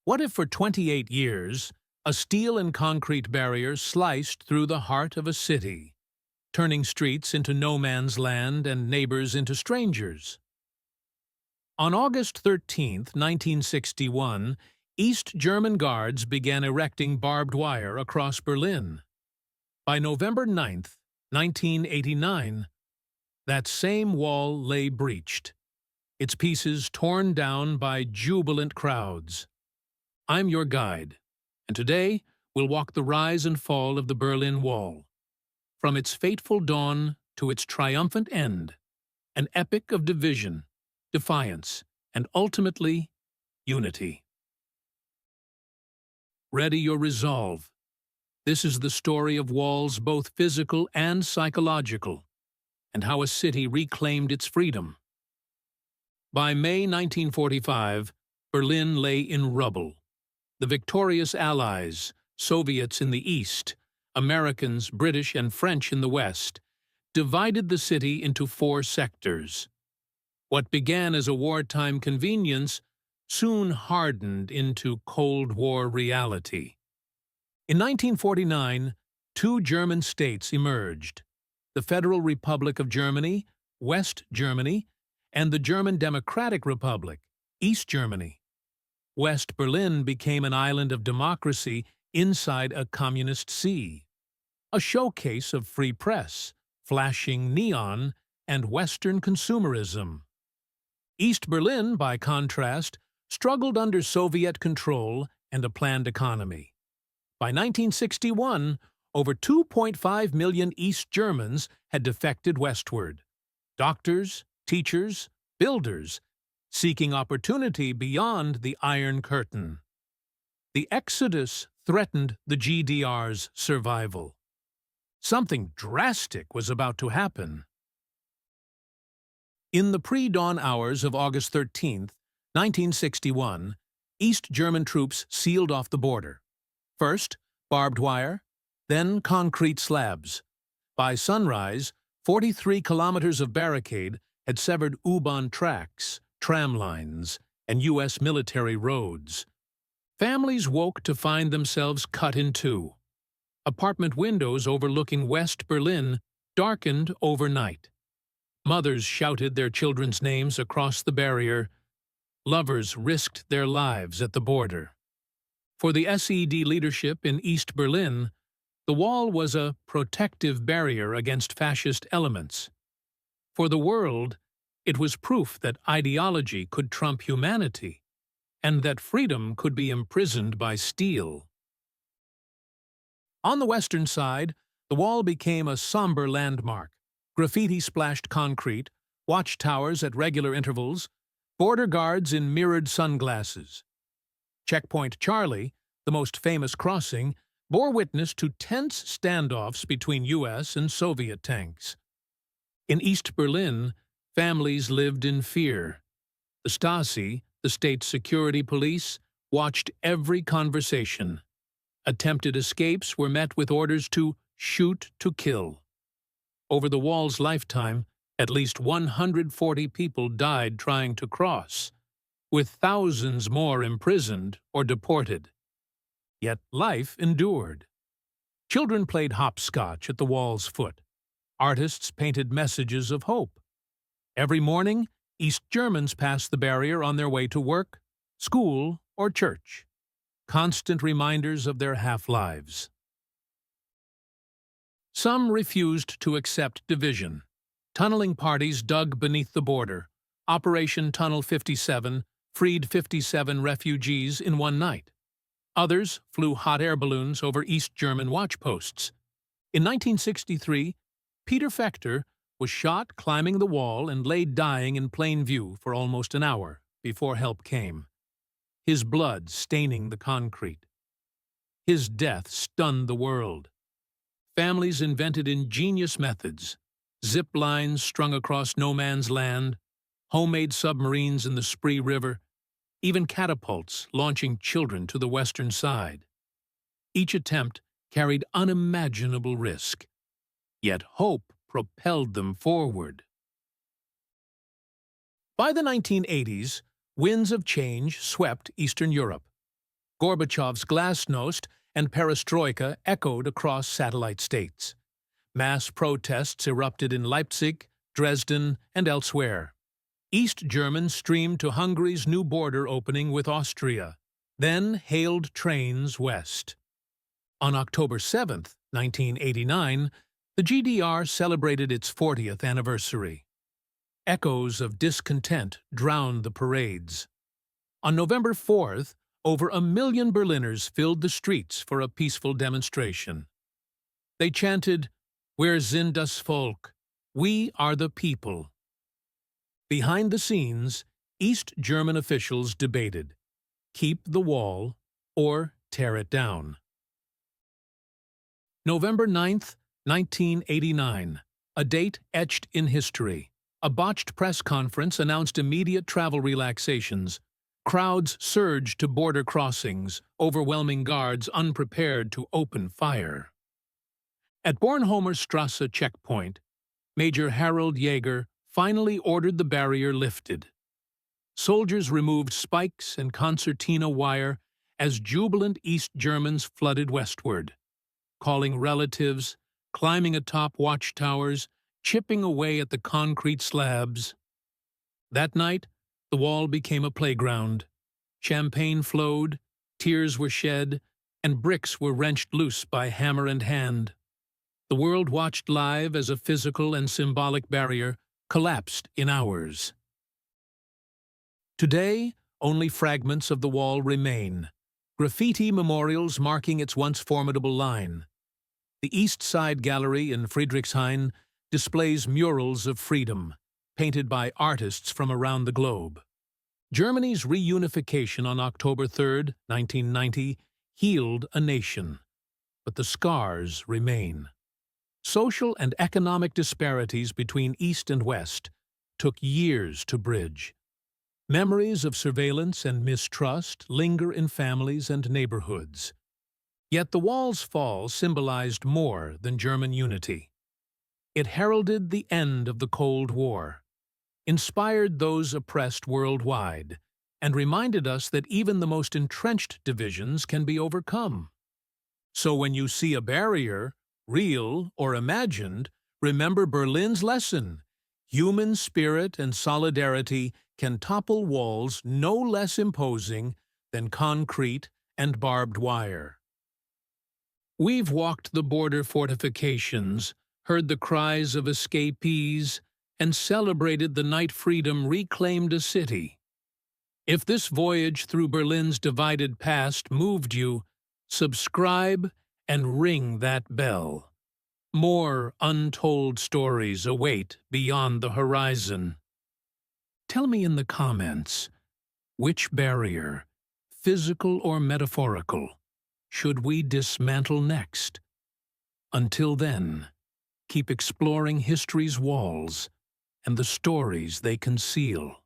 What if for 28 years, a steel and concrete barrier sliced through the heart of a city, turning streets into no man's land and neighbors into strangers? On August 13, 1961, East German guards began erecting barbed wire across Berlin. By November 9, 1989, that same wall lay breached, its pieces torn down by jubilant crowds. I'm your guide, and today we'll walk the rise and fall of the Berlin Wall. From its fateful dawn to its triumphant end, an epic of division, defiance, and ultimately, unity. Ready your resolve. This is the story of walls both physical and psychological, and how a city reclaimed its freedom. By May 1945, Berlin lay in rubble. The victorious Allies, Soviets in the east, Americans, British, and French in the west, divided the city into 4 sectors. What began as a wartime convenience soon hardened into Cold War reality. In 1949, 2 German states emerged: the Federal Republic of Germany, West Germany, and the German Democratic Republic, East Germany. West Berlin became an island of democracy inside a communist sea, a showcase of free press, flashing neon, and Western consumerism. East Berlin, by contrast, struggled under Soviet control and a planned economy. By 1961, over 2.5 million East Germans had defected westward. Doctors, teachers, builders, seeking opportunity beyond the Iron Curtain. The exodus threatened the GDR's survival. Something drastic was about to happen. In the pre-dawn hours of August 13, 1961, East German troops sealed off the border. First, barbed wire, then concrete slabs. By sunrise, 43 kilometers of barricade had severed U-Bahn tracks, tram lines, and U.S. military roads. Families woke to find themselves cut in two. Apartment windows overlooking West Berlin darkened overnight. Mothers shouted their children's names across the barrier. Lovers risked their lives at the border. For the SED leadership in East Berlin, the wall was a protective barrier against fascist elements. For the world, it was proof that ideology could trump humanity, and that freedom could be imprisoned by steel. On the western side, the wall became a somber landmark. Graffiti-splashed concrete, watchtowers at regular intervals, border guards in mirrored sunglasses. Checkpoint Charlie, the most famous crossing, bore witness to tense standoffs between U.S. and Soviet tanks. In East Berlin, families lived in fear. The Stasi, the state security police, watched every conversation. Attempted escapes were met with orders to shoot to kill. Over the wall's lifetime, at least 140 people died trying to cross, with thousands more imprisoned or deported. Yet life endured. Children played hopscotch at the wall's foot. Artists painted messages of hope. Every morning, East Germans passed the barrier on their way to work, school, or church. Constant reminders of their half-lives. Some refused to accept division. Tunneling parties dug beneath the border. Operation Tunnel 57 freed 57 refugees in one night. Others flew hot air balloons over East German watchposts. In 1963, Peter Fechter was shot climbing the wall and lay dying in plain view for almost an hour before help came, his blood staining the concrete. His death stunned the world. Families invented ingenious methods: zip lines strung across no man's land, homemade submarines in the Spree River, even catapults launching children to the western side. Each attempt carried unimaginable risk, yet hope propelled them forward. By the 1980s, winds of change swept Eastern Europe. Gorbachev's glasnost and perestroika echoed across satellite states. Mass protests erupted in Leipzig, Dresden, and elsewhere. East Germans streamed to Hungary's new border opening with Austria, then hailed trains west. On October 7, 1989, the GDR celebrated its 40th anniversary. Echoes of discontent drowned the parades. On November 4th, over 1 million Berliners filled the streets for a peaceful demonstration. They chanted, "Wir sind das Volk," "We are the people." Behind the scenes, East German officials debated, keep the wall or tear it down. November 9, 1989, a date etched in history. A botched press conference announced immediate travel relaxations. Crowds surged to border crossings, overwhelming guards unprepared to open fire. At Bornholmer Strasse checkpoint, Major Harold Jaeger finally ordered the barrier lifted. Soldiers removed spikes and concertina wire as jubilant East Germans flooded westward, calling relatives, climbing atop watchtowers, chipping away at the concrete slabs. That night, the wall became a playground. Champagne flowed, tears were shed, and bricks were wrenched loose by hammer and hand. The world watched live as a physical and symbolic barrier collapsed in hours. Today, only fragments of the wall remain, graffiti memorials marking its once formidable line. The East Side Gallery in Friedrichshain displays murals of freedom, painted by artists from around the globe. Germany's reunification on October 3, 1990, healed a nation, but the scars remain. Social and economic disparities between East and West took years to bridge. Memories of surveillance and mistrust linger in families and neighborhoods. Yet the wall's fall symbolized more than German unity. It heralded the end of the Cold War, inspired those oppressed worldwide, and reminded us that even the most entrenched divisions can be overcome. So when you see a barrier, real or imagined, remember Berlin's lesson. Human spirit and solidarity can topple walls no less imposing than concrete and barbed wire. We've walked the border fortifications, heard the cries of escapees, and celebrated the night freedom reclaimed a city. If this voyage through Berlin's divided past moved you, subscribe and ring that bell. More untold stories await beyond the horizon. Tell me in the comments, which barrier, physical or metaphorical, should we dismantle next? Until then, keep exploring history's walls and the stories they conceal.